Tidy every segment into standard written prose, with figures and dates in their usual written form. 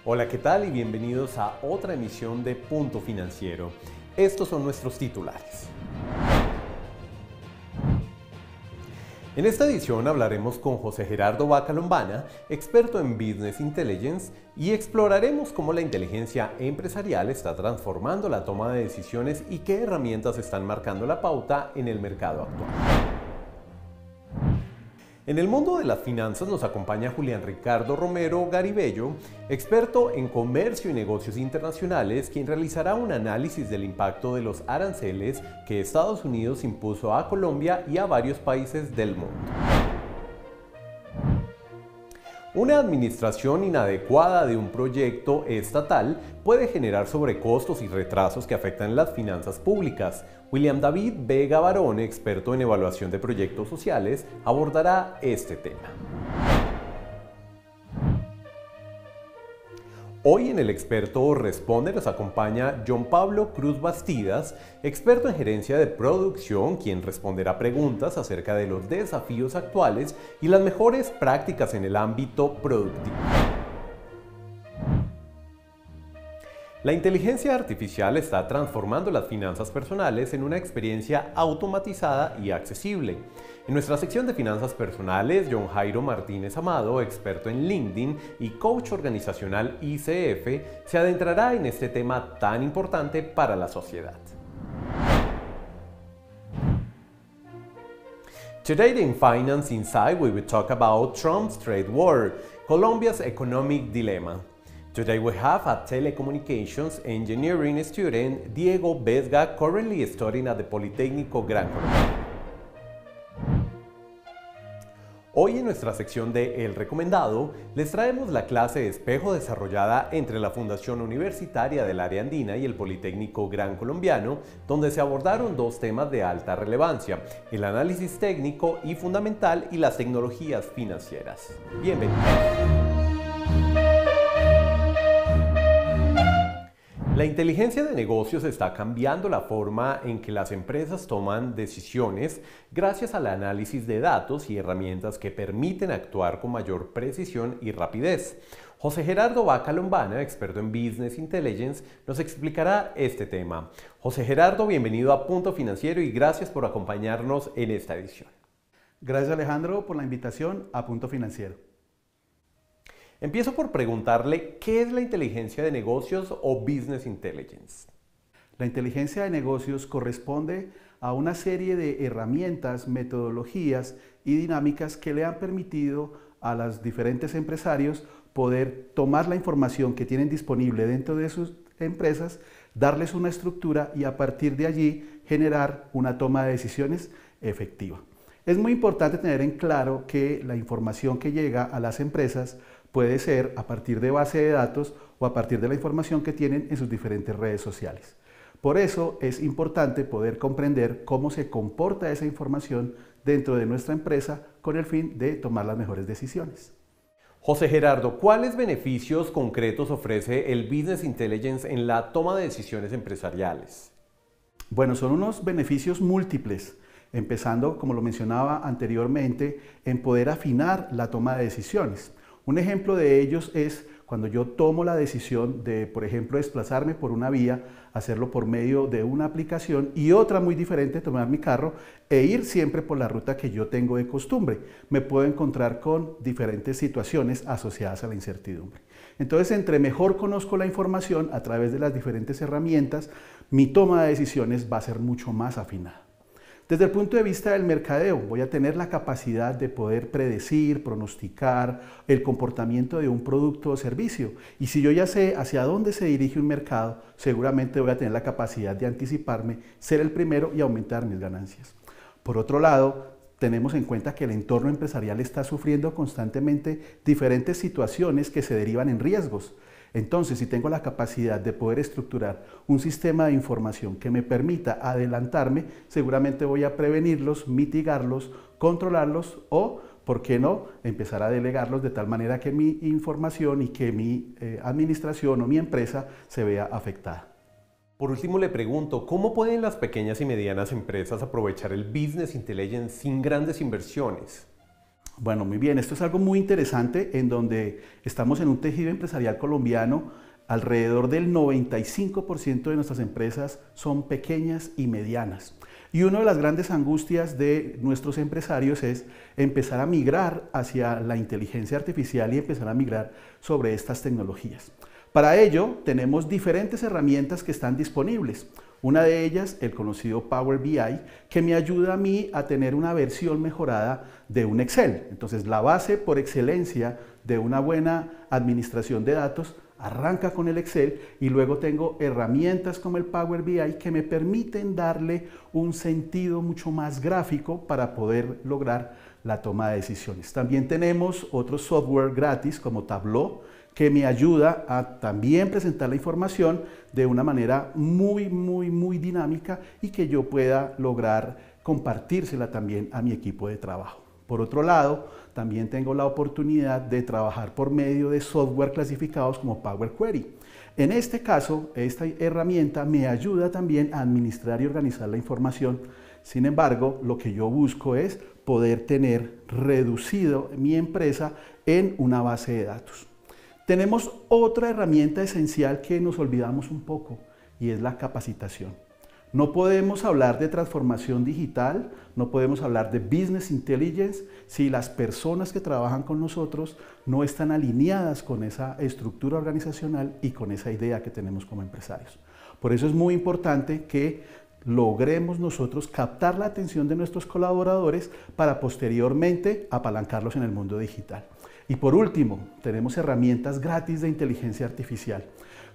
Hola, ¿qué tal? Y bienvenidos a otra emisión de Punto Financiero. Estos son nuestros titulares. En esta edición hablaremos con José Gerardo Vaca Lombana, experto en Business Intelligence, y exploraremos cómo la inteligencia empresarial está transformando la toma de decisiones y qué herramientas están marcando la pauta en el mercado actual. En el mundo de las finanzas nos acompaña Julián Ricardo Romero Garibello, experto en comercio y negocios internacionales, quien realizará un análisis del impacto de los aranceles que Estados Unidos impuso a Colombia y a varios países del mundo. Una administración inadecuada de un proyecto estatal puede generar sobrecostos y retrasos que afectan las finanzas públicas. William David Vega Barón, experto en evaluación de proyectos sociales, abordará este tema. Hoy en El Experto Responde nos acompaña John Pablo Cruz Bastidas, experto en gerencia de producción, quien responderá preguntas acerca de los desafíos actuales y las mejores prácticas en el ámbito productivo. La inteligencia artificial está transformando las finanzas personales en una experiencia automatizada y accesible. En nuestra sección de finanzas personales, John Jairo Martínez Amado, experto en LinkedIn y coach organizacional ICF, se adentrará en este tema tan importante para la sociedad. Today in Finance Insight we will talk about Trump's trade war, Colombia's economic dilemma. Today we have a telecommunications engineering student, Diego Vesga, currently studying at the Politécnico Gran Colombia. Hoy en nuestra sección de El Recomendado les traemos la clase de espejo desarrollada entre la Fundación Universitaria del Área Andina y el Politécnico Gran Colombiano, donde se abordaron dos temas de alta relevancia: el análisis técnico y fundamental y las tecnologías financieras. Bienvenidos. La inteligencia de negocios está cambiando la forma en que las empresas toman decisiones gracias al análisis de datos y herramientas que permiten actuar con mayor precisión y rapidez. José Gerardo Vaca Lombana, experto en Business Intelligence, nos explicará este tema. José Gerardo, bienvenido a Punto Financiero y gracias por acompañarnos en esta edición. Gracias, Alejandro, por la invitación a Punto Financiero. Empiezo por preguntarle, ¿qué es la inteligencia de negocios o Business Intelligence? La inteligencia de negocios corresponde a una serie de herramientas, metodologías y dinámicas que le han permitido a los diferentes empresarios poder tomar la información que tienen disponible dentro de sus empresas, darles una estructura y a partir de allí generar una toma de decisiones efectiva. Es muy importante tener en claro que la información que llega a las empresas puede ser a partir de base de datos o a partir de la información que tienen en sus diferentes redes sociales. Por eso es importante poder comprender cómo se comporta esa información dentro de nuestra empresa con el fin de tomar las mejores decisiones. José Gerardo, ¿cuáles beneficios concretos ofrece el Business Intelligence en la toma de decisiones empresariales? Bueno, son unos beneficios múltiples, empezando, como lo mencionaba anteriormente, en poder afinar la toma de decisiones. Un ejemplo de ellos es cuando yo tomo la decisión de, por ejemplo, desplazarme por una vía, hacerlo por medio de una aplicación, y otra muy diferente, tomar mi carro e ir siempre por la ruta que yo tengo de costumbre. Me puedo encontrar con diferentes situaciones asociadas a la incertidumbre. Entonces, entre mejor conozco la información a través de las diferentes herramientas, mi toma de decisiones va a ser mucho más afinada. Desde el punto de vista del mercadeo, voy a tener la capacidad de poder predecir, pronosticar el comportamiento de un producto o servicio. Y si yo ya sé hacia dónde se dirige un mercado, seguramente voy a tener la capacidad de anticiparme, ser el primero y aumentar mis ganancias. Por otro lado, tenemos en cuenta que el entorno empresarial está sufriendo constantemente diferentes situaciones que se derivan en riesgos. Entonces, si tengo la capacidad de poder estructurar un sistema de información que me permita adelantarme, seguramente voy a prevenirlos, mitigarlos, controlarlos o, ¿por qué no?, empezar a delegarlos de tal manera que mi información y que mi administración o mi empresa se vea afectada. Por último, le pregunto, ¿cómo pueden las pequeñas y medianas empresas aprovechar el Business Intelligence sin grandes inversiones? Bueno, muy bien, esto es algo muy interesante en donde estamos en un tejido empresarial colombiano. Alrededor del 95% de nuestras empresas son pequeñas y medianas. Y una de las grandes angustias de nuestros empresarios es empezar a migrar hacia la inteligencia artificial y empezar a migrar sobre estas tecnologías. Para ello, tenemos diferentes herramientas que están disponibles. Una de ellas, el conocido Power BI, que me ayuda a mí a tener una versión mejorada de un Excel. Entonces, la base por excelencia de una buena administración de datos arranca con el Excel y luego tengo herramientas como el Power BI que me permiten darle un sentido mucho más gráfico para poder lograr la toma de decisiones. También tenemos otro software gratis como Tableau que me ayuda a también presentar la información de una manera muy dinámica y que yo pueda lograr compartírsela también a mi equipo de trabajo. Por otro lado, también tengo la oportunidad de trabajar por medio de software clasificados como Power Query. En este caso, esta herramienta me ayuda también a administrar y organizar la información. Sin embargo, lo que yo busco es poder tener reducido mi empresa en una base de datos. Tenemos otra herramienta esencial que nos olvidamos un poco y es la capacitación. No podemos hablar de transformación digital, no podemos hablar de business intelligence si las personas que trabajan con nosotros no están alineadas con esa estructura organizacional y con esa idea que tenemos como empresarios. Por eso es muy importante que logremos nosotros captar la atención de nuestros colaboradores para posteriormente apalancarlos en el mundo digital. Y por último, tenemos herramientas gratis de inteligencia artificial.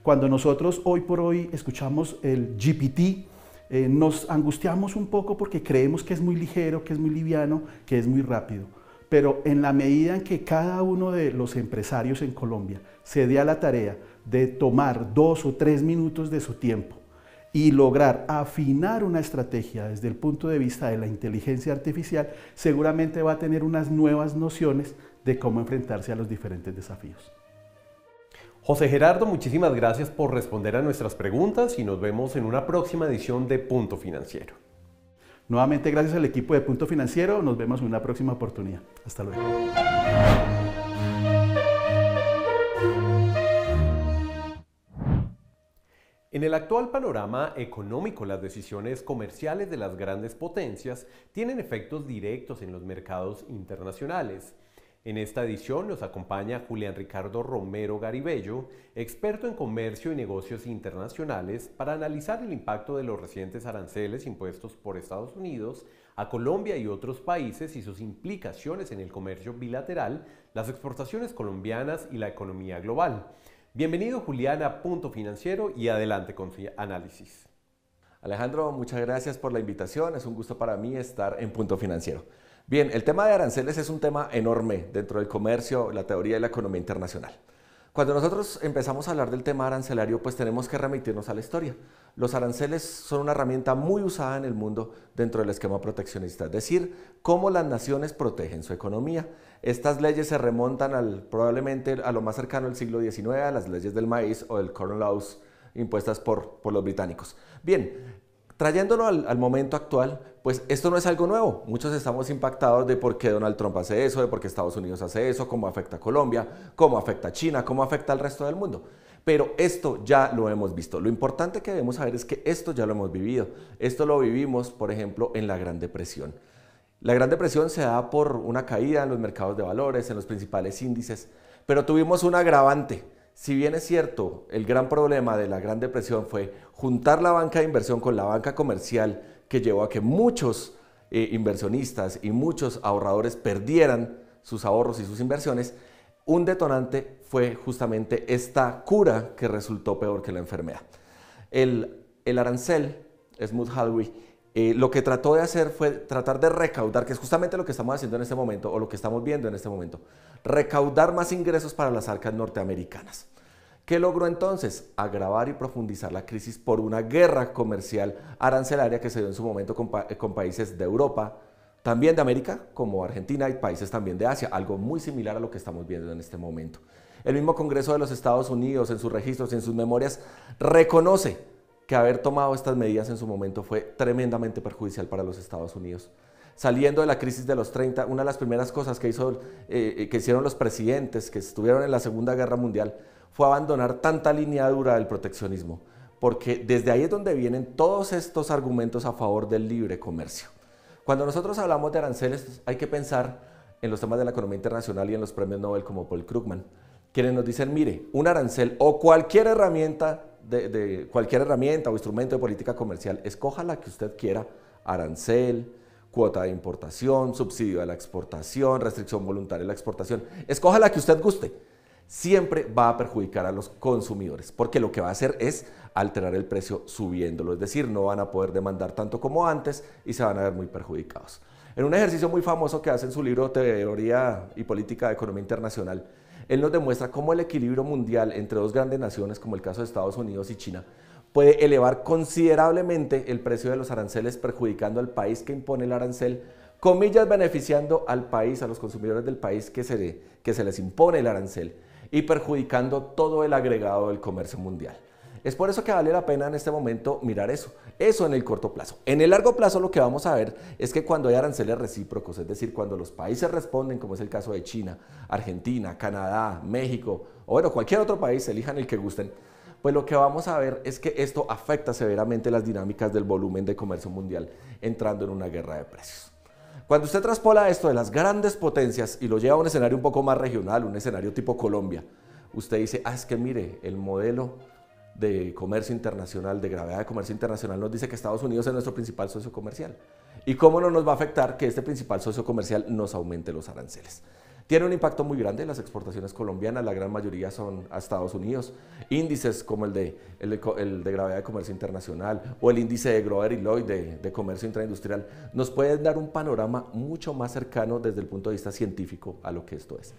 Cuando nosotros hoy por hoy escuchamos el GPT, nos angustiamos un poco porque creemos que es muy ligero, que es muy liviano, que es muy rápido. Pero en la medida en que cada uno de los empresarios en Colombia se dé a la tarea de tomar 2 o 3 minutos de su tiempo y lograr afinar una estrategia desde el punto de vista de la inteligencia artificial, seguramente va a tener unas nuevas nociones de cómo enfrentarse a los diferentes desafíos. José Gerardo, muchísimas gracias por responder a nuestras preguntas y nos vemos en una próxima edición de Punto Financiero. Nuevamente, gracias al equipo de Punto Financiero, nos vemos en una próxima oportunidad. Hasta luego. En el actual panorama económico, las decisiones comerciales de las grandes potencias tienen efectos directos en los mercados internacionales. En esta edición nos acompaña Julián Ricardo Romero Garibello, experto en comercio y negocios internacionales, para analizar el impacto de los recientes aranceles impuestos por Estados Unidos a Colombia y otros países y sus implicaciones en el comercio bilateral, las exportaciones colombianas y la economía global. Bienvenido, Julián, a Punto Financiero y adelante con su análisis. Alejandro, muchas gracias por la invitación. Es un gusto para mí estar en Punto Financiero. Bien, el tema de aranceles es un tema enorme dentro del comercio, la teoría de la economía internacional. Cuando nosotros empezamos a hablar del tema arancelario, pues tenemos que remitirnos a la historia. Los aranceles son una herramienta muy usada en el mundo dentro del esquema proteccionista, es decir, cómo las naciones protegen su economía. Estas leyes se remontan probablemente a lo más cercano al siglo XIX, a las leyes del maíz o del Corn Laws impuestas por los británicos. Bien, trayéndolo al momento actual, pues esto no es algo nuevo. Muchos estamos impactados de por qué Donald Trump hace eso, de por qué Estados Unidos hace eso, cómo afecta a Colombia, cómo afecta a China, cómo afecta al resto del mundo. Pero esto ya lo hemos visto. Lo importante que debemos saber es que esto ya lo hemos vivido. Esto lo vivimos, por ejemplo, en la Gran Depresión. La Gran Depresión se da por una caída en los mercados de valores, en los principales índices, pero tuvimos un agravante. Si bien es cierto, el gran problema de la Gran Depresión fue juntar la banca de inversión con la banca comercial, que llevó a que muchos inversionistas y muchos ahorradores perdieran sus ahorros y sus inversiones, un detonante fue justamente esta cura que resultó peor que la enfermedad. El arancel, Smoot-Hawley, lo que trató de hacer fue tratar de recaudar, que es justamente lo que estamos haciendo en este momento, o lo que estamos viendo en este momento, recaudar más ingresos para las arcas norteamericanas. ¿Qué logró entonces? Agravar y profundizar la crisis por una guerra comercial arancelaria que se dio en su momento con países de Europa, también de América, como Argentina, y países también de Asia, algo muy similar a lo que estamos viendo en este momento. El mismo Congreso de los Estados Unidos, en sus registros y en sus memorias, reconoce que haber tomado estas medidas en su momento fue tremendamente perjudicial para los Estados Unidos. Saliendo de la crisis de los 30, una de las primeras cosas que hicieron los presidentes que estuvieron en la Segunda Guerra Mundial fue abandonar tanta línea dura del proteccionismo, porque desde ahí es donde vienen todos estos argumentos a favor del libre comercio. Cuando nosotros hablamos de aranceles, hay que pensar en los temas de la economía internacional y en los premios Nobel como Paul Krugman, quienes nos dicen, mire, un arancel o cualquier herramienta o instrumento de política comercial, escoja la que usted quiera, arancel, cuota de importación, subsidio de la exportación, restricción voluntaria de la exportación, escoja la que usted guste, siempre va a perjudicar a los consumidores, porque lo que va a hacer es alterar el precio subiéndolo, es decir, no van a poder demandar tanto como antes y se van a ver muy perjudicados. En un ejercicio muy famoso que hace en su libro Teoría y Política de Economía Internacional, él nos demuestra cómo el equilibrio mundial entre dos grandes naciones, como el caso de Estados Unidos y China, puede elevar considerablemente el precio de los aranceles, perjudicando al país que impone el arancel, comillas, beneficiando al país, a los consumidores del país que se les impone el arancel, y perjudicando todo el agregado del comercio mundial. Es por eso que vale la pena en este momento mirar eso en el corto plazo. En el largo plazo lo que vamos a ver es que cuando hay aranceles recíprocos, es decir, cuando los países responden, como es el caso de China, Argentina, Canadá, México, o bueno, cualquier otro país, elijan el que gusten, pues lo que vamos a ver es que esto afecta severamente las dinámicas del volumen de comercio mundial, entrando en una guerra de precios. Cuando usted traspola esto de las grandes potencias y lo lleva a un escenario un poco más regional, un escenario tipo Colombia, usted dice, es que mire, el modelo de comercio internacional, de gravedad de comercio internacional, nos dice que Estados Unidos es nuestro principal socio comercial. ¿Y cómo no nos va a afectar que este principal socio comercial nos aumente los aranceles? Tiene un impacto muy grande en las exportaciones colombianas, la gran mayoría son a Estados Unidos. Índices como el de gravedad de comercio internacional o el índice de Grover y Lloyd de comercio intraindustrial nos pueden dar un panorama mucho más cercano desde el punto de vista científico a lo que esto es.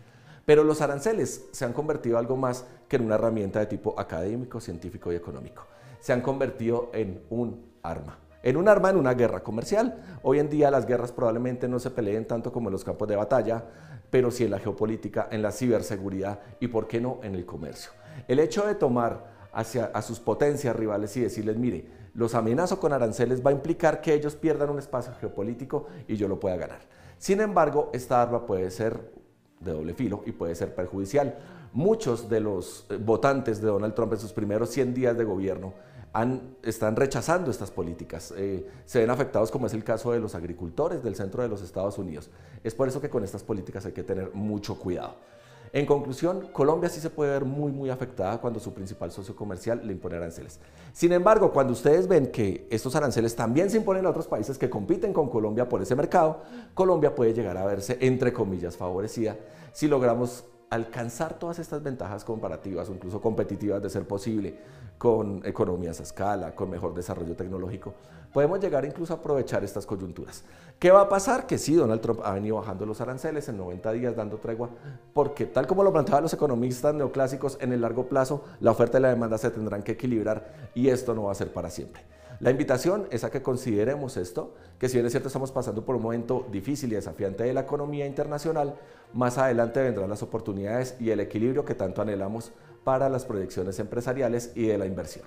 Pero los aranceles se han convertido en algo más que en una herramienta de tipo académico, científico y económico. Se han convertido en un arma. En una guerra comercial. Hoy en día las guerras probablemente no se peleen tanto como en los campos de batalla, pero sí en la geopolítica, en la ciberseguridad y, ¿por qué no?, en el comercio. El hecho de tomar a sus potencias rivales y decirles, mire, los amenazo con aranceles, va a implicar que ellos pierdan un espacio geopolítico y yo lo pueda ganar. Sin embargo, esta arma puede ser de doble filo y puede ser perjudicial. Muchos de los votantes de Donald Trump en sus primeros 100 días de gobierno están rechazando estas políticas, se ven afectados, como es el caso de los agricultores del centro de los Estados Unidos. Es por eso que con estas políticas hay que tener mucho cuidado. En conclusión, Colombia sí se puede ver muy afectada cuando su principal socio comercial le impone aranceles. Sin embargo, cuando ustedes ven que estos aranceles también se imponen a otros países que compiten con Colombia por ese mercado, Colombia puede llegar a verse, entre comillas, favorecida si logramos alcanzar todas estas ventajas comparativas o incluso competitivas de ser posible, con economías a escala, con mejor desarrollo tecnológico, podemos llegar incluso a aprovechar estas coyunturas. ¿Qué va a pasar? Que sí, Donald Trump ha venido bajando los aranceles en 90 días dando tregua, porque tal como lo planteaban los economistas neoclásicos, en el largo plazo la oferta y la demanda se tendrán que equilibrar y esto no va a ser para siempre. La invitación es a que consideremos esto, que si bien es cierto estamos pasando por un momento difícil y desafiante de la economía internacional, más adelante vendrán las oportunidades y el equilibrio que tanto anhelamos para las proyecciones empresariales y de la inversión.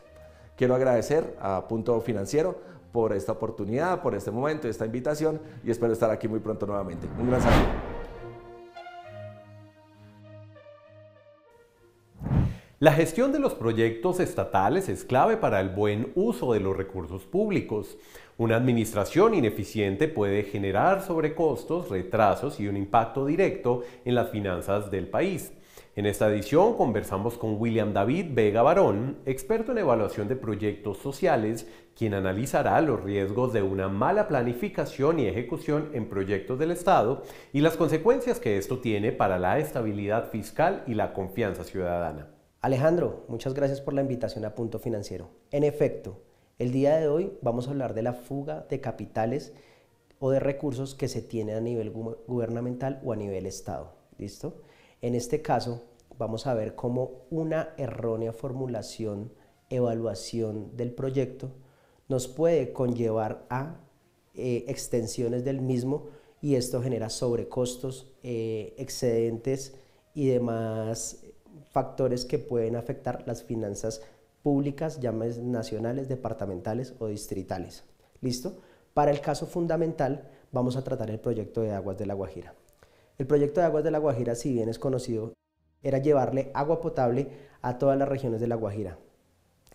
Quiero agradecer a Punto Financiero por esta oportunidad, por este momento, esta invitación y espero estar aquí muy pronto nuevamente. Un gran saludo. La gestión de los proyectos estatales es clave para el buen uso de los recursos públicos. Una administración ineficiente puede generar sobrecostos, retrasos y un impacto directo en las finanzas del país. En esta edición conversamos con William David Vega Barón, experto en evaluación de proyectos sociales, quien analizará los riesgos de una mala planificación y ejecución en proyectos del Estado y las consecuencias que esto tiene para la estabilidad fiscal y la confianza ciudadana. Alejandro, muchas gracias por la invitación a Punto Financiero. En efecto, el día de hoy vamos a hablar de la fuga de capitales o de recursos que se tienen a nivel gubernamental o a nivel Estado. ¿Listo? En este caso, vamos a ver cómo una errónea formulación, evaluación del proyecto nos puede conllevar a extensiones del mismo y esto genera sobrecostos, excedentes y demás factores que pueden afectar las finanzas públicas, llámese nacionales, departamentales o distritales. ¿Listo? Para el caso fundamental vamos a tratar el proyecto de Aguas de La Guajira. El proyecto de Aguas de La Guajira, si bien es conocido, era llevarle agua potable a todas las regiones de La Guajira.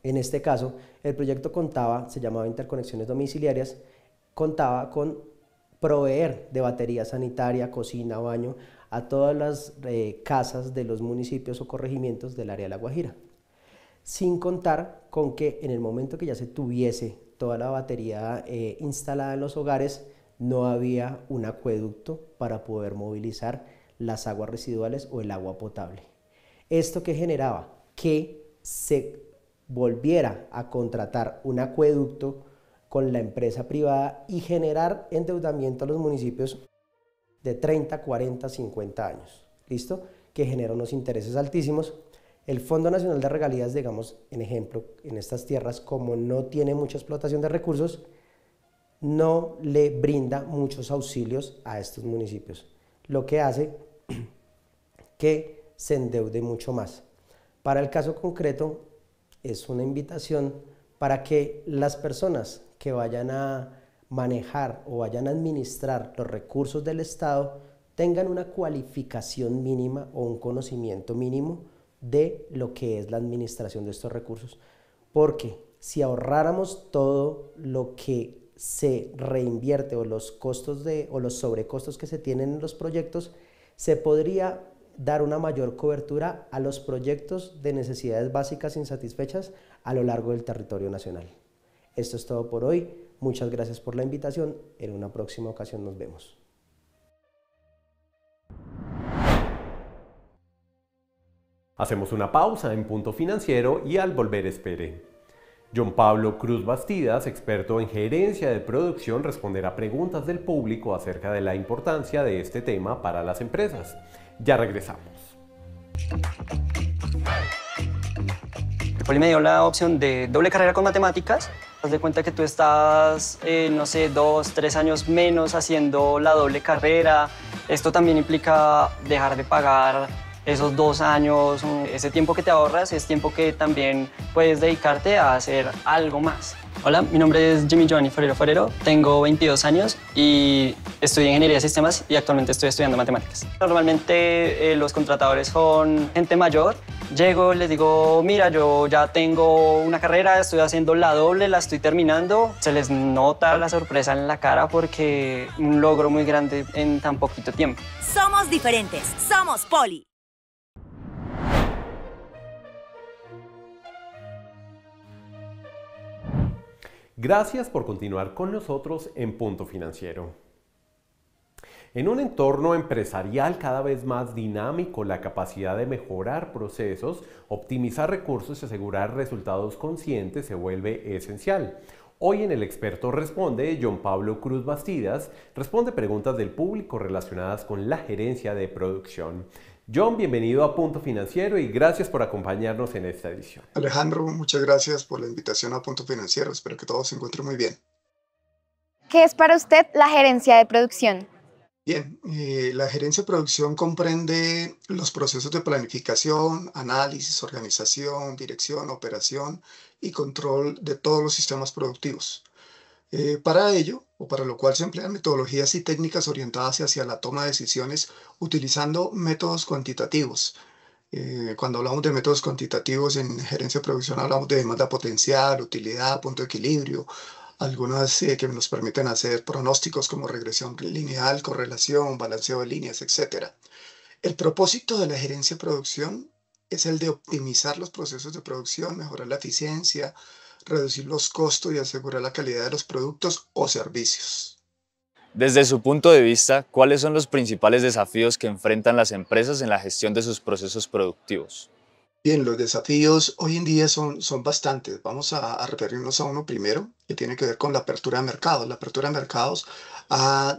En este caso, el proyecto se llamaba Interconexiones Domiciliarias, contaba con proveer de batería sanitaria, cocina, baño a todas las casas de los municipios o corregimientos del área de La Guajira. Sin contar con que en el momento que ya se tuviese toda la batería instalada en los hogares, no había un acueducto para poder movilizar las aguas residuales o el agua potable. ¿Esto qué generaba? Que se volviera a contratar un acueducto con la empresa privada y generar endeudamiento a los municipios de 30, 40, 50 años. ¿Listo? Que genera unos intereses altísimos. El Fondo Nacional de Regalías, digamos, en ejemplo, en estas tierras, como no tiene mucha explotación de recursos, no le brinda muchos auxilios a estos municipios, lo que hace que se endeude mucho más. Para el caso concreto, es una invitación para que las personas que vayan a manejar o vayan a administrar los recursos del Estado tengan una cualificación mínima o un conocimiento mínimo de lo que es la administración de estos recursos. Porque si ahorráramos todo lo que se reinvierte o los costos o los sobrecostos que se tienen en los proyectos, se podría dar una mayor cobertura a los proyectos de necesidades básicas insatisfechas a lo largo del territorio nacional. Esto es todo por hoy. Muchas gracias por la invitación. En una próxima ocasión nos vemos. Hacemos una pausa en Punto Financiero y al volver espere. John Pablo Cruz Bastidas, experto en gerencia de producción, responderá preguntas del público acerca de la importancia de este tema para las empresas. Ya regresamos. El Poli me dio la opción de doble carrera con matemáticas. Haz de cuenta que tú estás, no sé, 2, 3 años menos haciendo la doble carrera. Esto también implica dejar de pagar esos 2 años. Ese tiempo que te ahorras es tiempo que también puedes dedicarte a hacer algo más. Hola, mi nombre es Jimmy Giovanni Forero, tengo 22 años y estudio Ingeniería de Sistemas y actualmente estoy estudiando Matemáticas. Normalmente los contratadores son gente mayor. Llego, les digo, mira, yo ya tengo una carrera, estoy haciendo la doble, la estoy terminando. Se les nota la sorpresa en la cara porque un logro muy grande en tan poquito tiempo. Somos diferentes, somos Poli. Gracias por continuar con nosotros en Punto Financiero. En un entorno empresarial cada vez más dinámico, la capacidad de mejorar procesos, optimizar recursos y asegurar resultados conscientes se vuelve esencial. Hoy en El Experto Responde, John Pablo Cruz Bastidas responde preguntas del público relacionadas con la gerencia de producción. John, bienvenido a Punto Financiero y gracias por acompañarnos en esta edición. Alejandro, muchas gracias por la invitación a Punto Financiero. Espero que todo se encuentre muy bien. ¿Qué es para usted la gerencia de producción? Bien, la gerencia de producción comprende los procesos de planificación, análisis, organización, dirección, operación y control de todos los sistemas productivos. Para ello, o para lo cual se emplean metodologías y técnicas orientadas hacia la toma de decisiones utilizando métodos cuantitativos. Cuando hablamos de métodos cuantitativos en gerencia de producción hablamos de demanda potencial, utilidad, punto de equilibrio, algunas que nos permiten hacer pronósticos como regresión lineal, correlación, balanceo de líneas, etc. El propósito de la gerencia de producción es el de optimizar los procesos de producción, mejorar la eficiencia, reducir los costos y asegurar la calidad de los productos o servicios. Desde su punto de vista, ¿cuáles son los principales desafíos que enfrentan las empresas en la gestión de sus procesos productivos? Bien, los desafíos hoy en día son bastantes. Vamos a referirnos a uno primero, que tiene que ver con la apertura de mercados. La apertura de mercados ha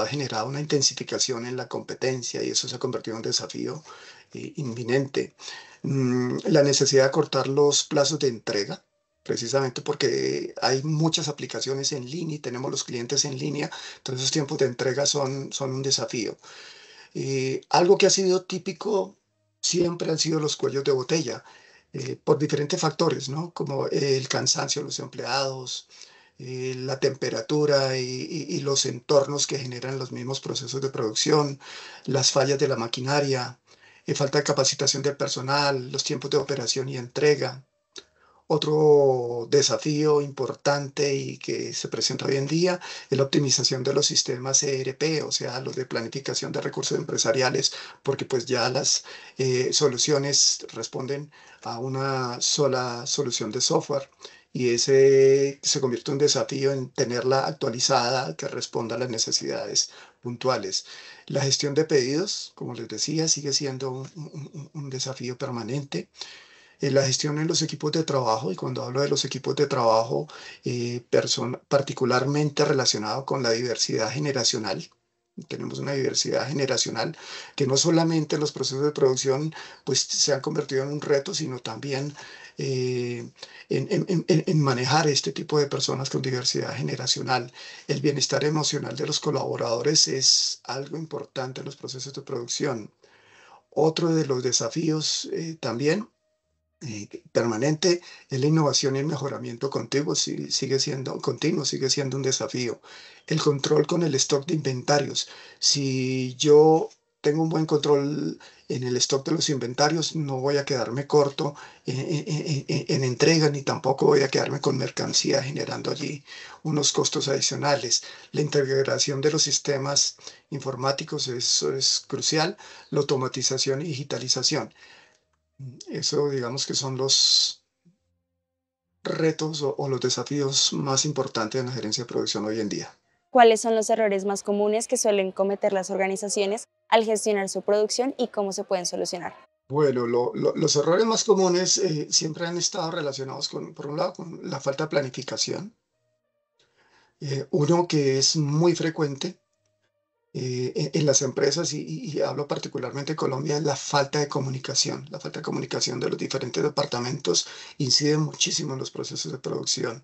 generado una intensificación en la competencia y eso se ha convertido en un desafío inminente. La necesidad de acortar los plazos de entrega, precisamente porque hay muchas aplicaciones en línea y tenemos los clientes en línea, entonces esos tiempos de entrega son un desafío. Algo que ha sido típico siempre han sido los cuellos de botella, por diferentes factores, ¿no? Como el cansancio de los empleados, la temperatura y los entornos que generan los mismos procesos de producción, las fallas de la maquinaria, falta de capacitación del personal, los tiempos de operación y entrega. Otro desafío importante y que se presenta hoy en día es la optimización de los sistemas ERP, o sea, los de planificación de recursos empresariales, porque pues ya las soluciones responden a una sola solución de software y ese se convierte en un desafío en tenerla actualizada que responda a las necesidades puntuales. La gestión de pedidos, como les decía, sigue siendo un desafío permanente. La gestión en los equipos de trabajo, y cuando hablo de los equipos de trabajo, particularmente relacionado con la diversidad generacional. Tenemos una diversidad generacional que no solamente en los procesos de producción pues, se han convertido en un reto, sino también en manejar este tipo de personas con diversidad generacional. El bienestar emocional de los colaboradores es algo importante en los procesos de producción. Otro de los desafíos también permanente es la innovación y el mejoramiento continuo, sigue siendo un desafío. El control con el stock de inventarios. Si yo tengo un buen control en el stock de los inventarios, no voy a quedarme corto en entrega, ni tampoco voy a quedarme con mercancía generando allí unos costos adicionales. La integración de los sistemas informáticos, eso es crucial. La automatización y digitalización. Eso digamos que son los retos o los desafíos más importantes en la gerencia de producción hoy en día. ¿Cuáles son los errores más comunes que suelen cometer las organizaciones al gestionar su producción y cómo se pueden solucionar? Bueno, los errores más comunes siempre han estado relacionados por un lado, con la falta de planificación. Uno que es muy frecuente en las empresas, y hablo particularmente de Colombia, es la falta de comunicación. La falta de comunicación de los diferentes departamentos incide muchísimo en los procesos de producción.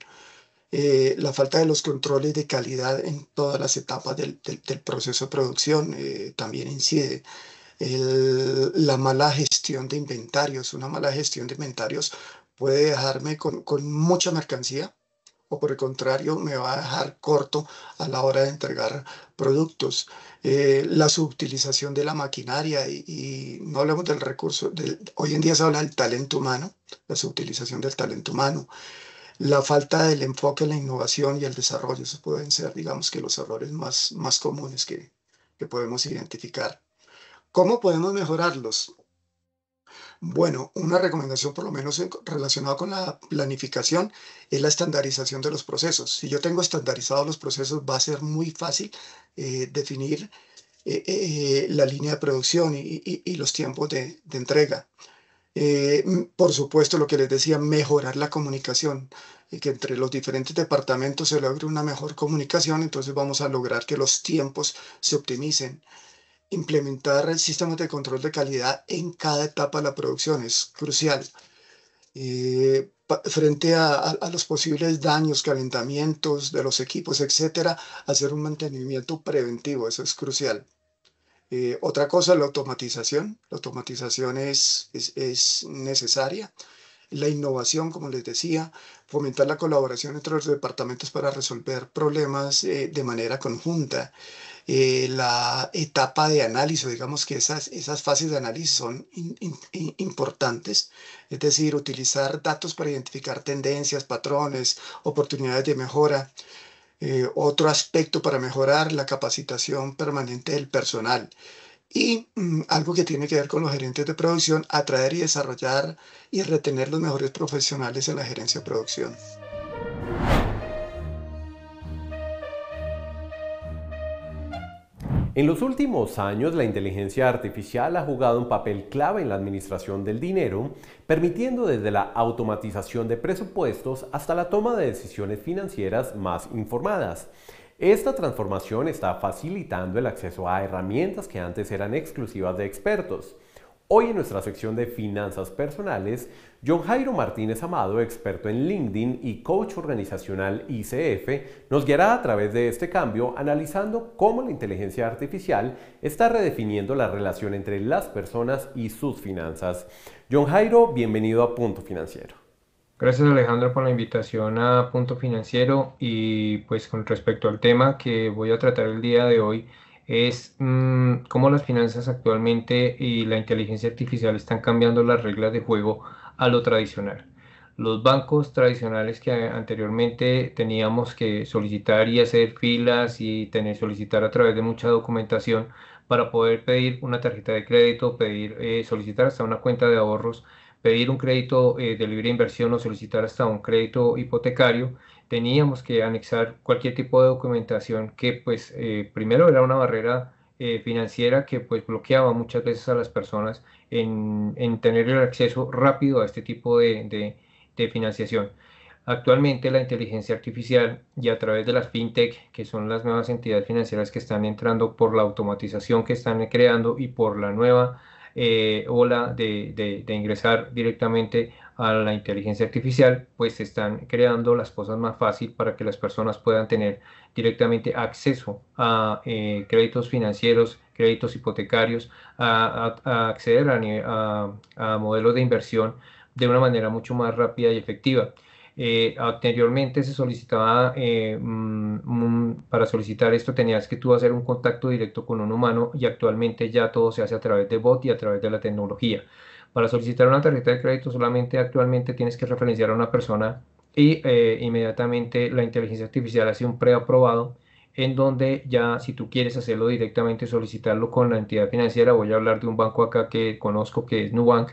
La falta de los controles de calidad en todas las etapas del proceso de producción también incide. La mala gestión de inventarios. Una mala gestión de inventarios puede dejarme con mucha mercancía, o por el contrario me va a dejar corto a la hora de entregar productos. La subutilización de la maquinaria y no hablemos del recurso, hoy en día se habla del talento humano, la subutilización del talento humano. La falta del enfoque en la innovación y el desarrollo, esos pueden ser, digamos, que los errores más comunes que podemos identificar. ¿Cómo podemos mejorarlos? Bueno, una recomendación por lo menos relacionada con la planificación es la estandarización de los procesos. Si yo tengo estandarizados los procesos, va a ser muy fácil definir la línea de producción y los tiempos de entrega. Por supuesto, lo que les decía, mejorar la comunicación, que entre los diferentes departamentos se logre una mejor comunicación, entonces vamos a lograr que los tiempos se optimicen. Implementar sistemas de control de calidad en cada etapa de la producción es crucial. Frente a los posibles daños, calentamientos de los equipos, etcétera, hacer un mantenimiento preventivo, eso es crucial. Otra cosa, la automatización. La automatización es necesaria. La innovación, como les decía, fomentar la colaboración entre los departamentos para resolver problemas de manera conjunta. La etapa de análisis, digamos que esas fases de análisis son importantes, es decir, utilizar datos para identificar tendencias, patrones, oportunidades de mejora. Otro aspecto para mejorar, la capacitación permanente del personal. Y algo que tiene que ver con los gerentes de producción, atraer y desarrollar y retener los mejores profesionales en la gerencia de producción. En los últimos años, la inteligencia artificial ha jugado un papel clave en la administración del dinero, permitiendo desde la automatización de presupuestos hasta la toma de decisiones financieras más informadas. Esta transformación está facilitando el acceso a herramientas que antes eran exclusivas de expertos. Hoy en nuestra sección de finanzas personales, John Jairo Martínez Amado, experto en LinkedIn y coach organizacional ICF, nos guiará a través de este cambio analizando cómo la inteligencia artificial está redefiniendo la relación entre las personas y sus finanzas. John Jairo, bienvenido a Punto Financiero. Gracias Alejandro por la invitación a Punto Financiero y pues con respecto al tema que voy a tratar el día de hoy es cómo las finanzas actualmente y la inteligencia artificial están cambiando las reglas de juego a lo tradicional. Los bancos tradicionales que anteriormente teníamos que solicitar y hacer filas y solicitar a través de mucha documentación para poder pedir una tarjeta de crédito, solicitar hasta una cuenta de ahorros, pedir un crédito de libre inversión o solicitar hasta un crédito hipotecario, teníamos que anexar cualquier tipo de documentación que pues primero era una barrera financiera que pues bloqueaba muchas veces a las personas en tener el acceso rápido a este tipo de financiación. Actualmente la inteligencia artificial y a través de las fintech, que son las nuevas entidades financieras que están entrando por la automatización que están creando y por la nueva ola de ingresar directamente a la inteligencia artificial, pues se están creando las cosas más fácil para que las personas puedan tener directamente acceso a créditos financieros, créditos hipotecarios, a acceder a modelos de inversión de una manera mucho más rápida y efectiva. Anteriormente se solicitaba, para solicitar esto tenías que tú hacer un contacto directo con un humano y actualmente ya todo se hace a través de bot y a través de la tecnología. Para solicitar una tarjeta de crédito solamente actualmente tienes que referenciar a una persona y inmediatamente la inteligencia artificial hace un preaprobado en donde ya si tú quieres hacerlo directamente, solicitarlo con la entidad financiera, voy a hablar de un banco acá que conozco que es Nubank,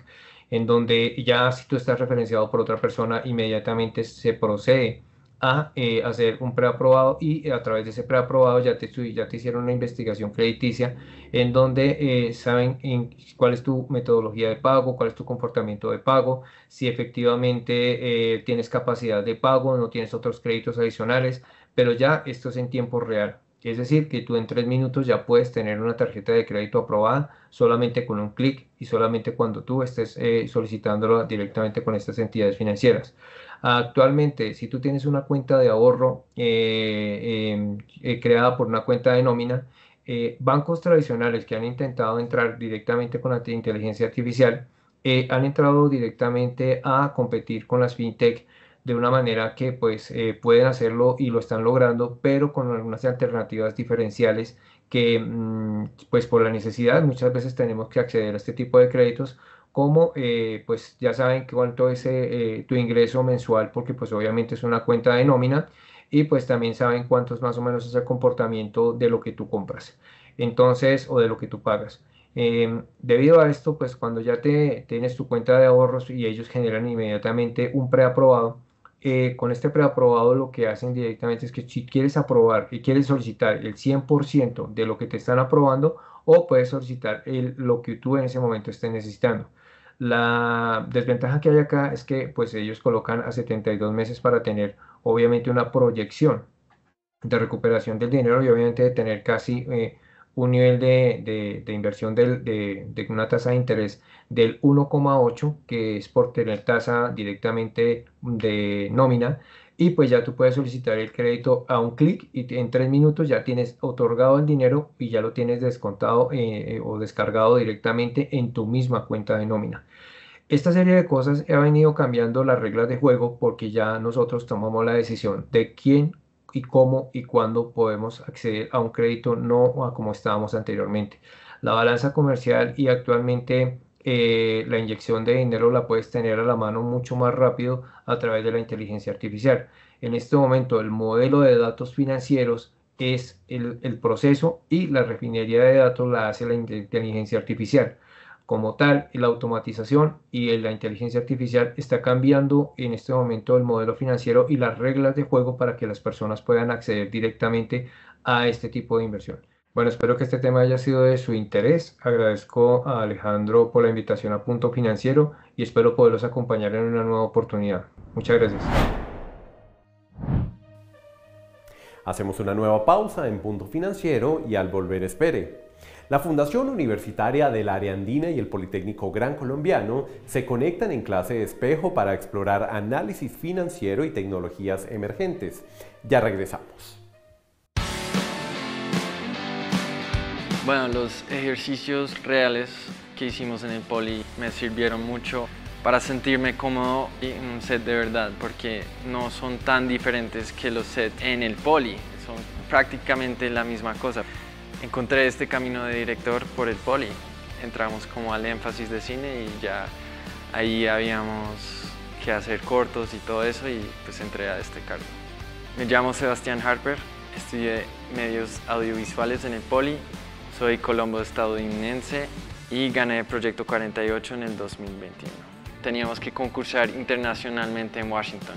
en donde ya si tú estás referenciado por otra persona, inmediatamente se procede a hacer un preaprobado y a través de ese preaprobado ya te hicieron una investigación crediticia en donde saben cuál es tu metodología de pago, cuál es tu comportamiento de pago, si efectivamente tienes capacidad de pago, no tienes otros créditos adicionales, pero ya esto es en tiempo real. Es decir, que tú en 3 minutos ya puedes tener una tarjeta de crédito aprobada solamente con un clic y solamente cuando tú estés solicitándolo directamente con estas entidades financieras. Actualmente, si tú tienes una cuenta de ahorro creada por una cuenta de nómina, bancos tradicionales que han intentado entrar directamente con la inteligencia artificial han entrado directamente a competir con las fintech de una manera que pues pueden hacerlo y lo están logrando, pero con algunas alternativas diferenciales que pues por la necesidad muchas veces tenemos que acceder a este tipo de créditos, como pues ya saben cuánto es tu ingreso mensual, porque pues obviamente es una cuenta de nómina, y pues también saben cuánto es más o menos ese comportamiento de lo que tú compras, entonces, o de lo que tú pagas. Debido a esto, pues cuando ya tienes tu cuenta de ahorros y ellos generan inmediatamente un preaprobado, con este preaprobado lo que hacen directamente es que si quieres aprobar y quieres solicitar el 100% de lo que te están aprobando, o puedes solicitar lo que tú en ese momento estés necesitando. La desventaja que hay acá es que pues ellos colocan a 72 meses para tener obviamente una proyección de recuperación del dinero y obviamente de tener casi un nivel de inversión de una tasa de interés del 1,8, que es por tener tasa directamente de nómina, y pues ya tú puedes solicitar el crédito a un clic y en 3 minutos ya tienes otorgado el dinero y ya lo tienes descontado o descargado directamente en tu misma cuenta de nómina. Esta serie de cosas ha venido cambiando las reglas de juego porque ya nosotros tomamos la decisión de quién y cómo y cuándo podemos acceder a un crédito, no a como estábamos anteriormente. La balanza comercial y actualmente la inyección de dinero la puedes tener a la mano mucho más rápido a través de la inteligencia artificial. En este momento el modelo de datos financieros es el proceso y la refinería de datos la hace la inteligencia artificial. Como tal, la automatización y la inteligencia artificial está cambiando en este momento el modelo financiero y las reglas de juego para que las personas puedan acceder directamente a este tipo de inversión. Bueno, espero que este tema haya sido de su interés. Agradezco a Alejandro por la invitación a Punto Financiero y espero poderlos acompañar en una nueva oportunidad. Muchas gracias. Hacemos una nueva pausa en Punto Financiero y al volver espere. La Fundación Universitaria del Área Andina y el Politécnico Gran Colombiano se conectan en clase de espejo para explorar análisis financiero y tecnologías emergentes. Ya regresamos. Bueno, los ejercicios reales que hicimos en el Poli me sirvieron mucho para sentirme cómodo en un set de verdad, porque no son tan diferentes que los sets en el Poli, son prácticamente la misma cosa. Encontré este camino de director por el Poli, entramos como al énfasis de cine y ya ahí habíamos que hacer cortos y todo eso y pues entré a este cargo. Me llamo Sebastián Harper, estudié medios audiovisuales en el Poli, soy colombo estadounidense y gané Proyecto 48 en el 2021. Teníamos que concursar internacionalmente en Washington.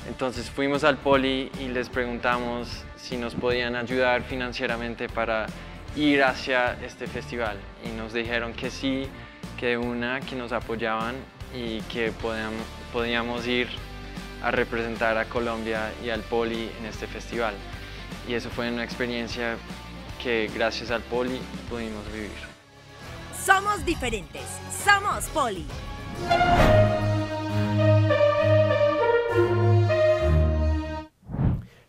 Entonces fuimos al Poli y les preguntamos si nos podían ayudar financieramente para ir hacia este festival. Y nos dijeron que sí, que nos apoyaban y que podíamos ir a representar a Colombia y al Poli en este festival. Y eso fue una experiencia que gracias al Poli pudimos vivir. Somos diferentes, somos Poli.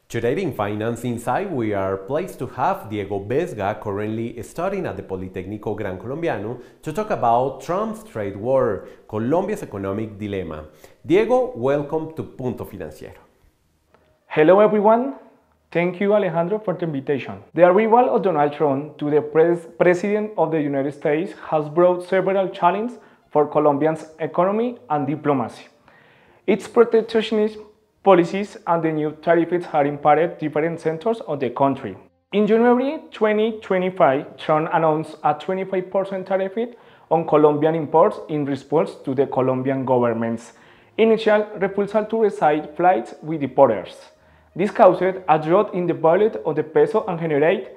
Today in Finance Insight, we are pleased to have Diego Vesga, currently studying at the Politécnico Gran Colombiano, to talk about Trump's trade war, Colombia's economic dilemma. Diego, welcome to Punto Financiero. Hello everyone. Thank you, Alejandro, for the invitation. The arrival of Donald Trump to the President of the United States has brought several challenges for Colombia's economy and diplomacy. Its protectionist policies and the new tariffs have impacted different sectors of the country. In January 2025, Trump announced a 25% tariff on Colombian imports in response to the Colombian government's initial refusal to resume flights with deporters. This caused a drop in the value of the peso and generated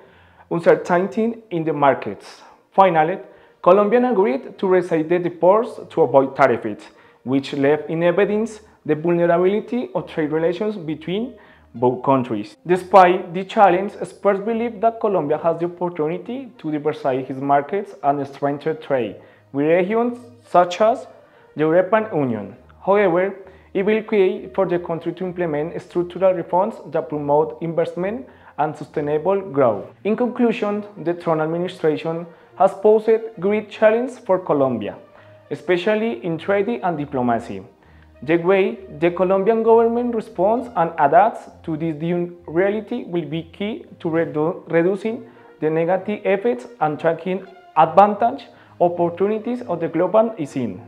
uncertainty in the markets. Finally, Colombia agreed to rescind the deports to avoid tariffs, which left in evidence the vulnerability of trade relations between both countries. Despite the challenge, experts believe that Colombia has the opportunity to diversify its markets and strengthen trade with regions such as the European Union. However, it will create for the country to implement structural reforms that promote investment and sustainable growth. In conclusion, the Trump administration has posed great challenges for Colombia, especially in trade and diplomacy. The way the Colombian government responds and adapts to this new reality will be key to reducing the negative effects and taking advantage of opportunities of the global scene.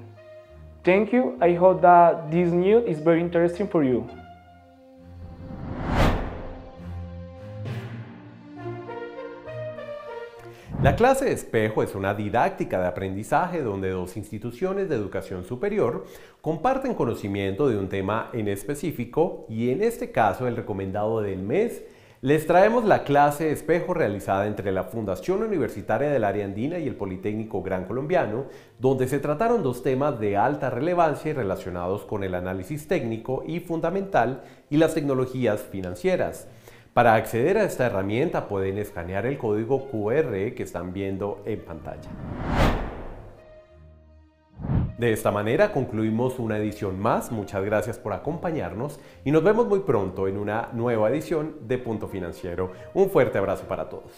Thank you. I hope that this news is very interesting for you. La clase de espejo es una didáctica de aprendizaje donde dos instituciones de educación superior comparten conocimiento de un tema en específico y en este caso el recomendado del mes. Les traemos la clase de espejo realizada entre la Fundación Universitaria del Área Andina y el Politécnico Gran Colombiano, donde se trataron dos temas de alta relevancia y relacionados con el análisis técnico y fundamental y las tecnologías financieras. Para acceder a esta herramienta pueden escanear el código QR que están viendo en pantalla. De esta manera concluimos una edición más. Muchas gracias por acompañarnos y nos vemos muy pronto en una nueva edición de Punto Financiero. Un fuerte abrazo para todos.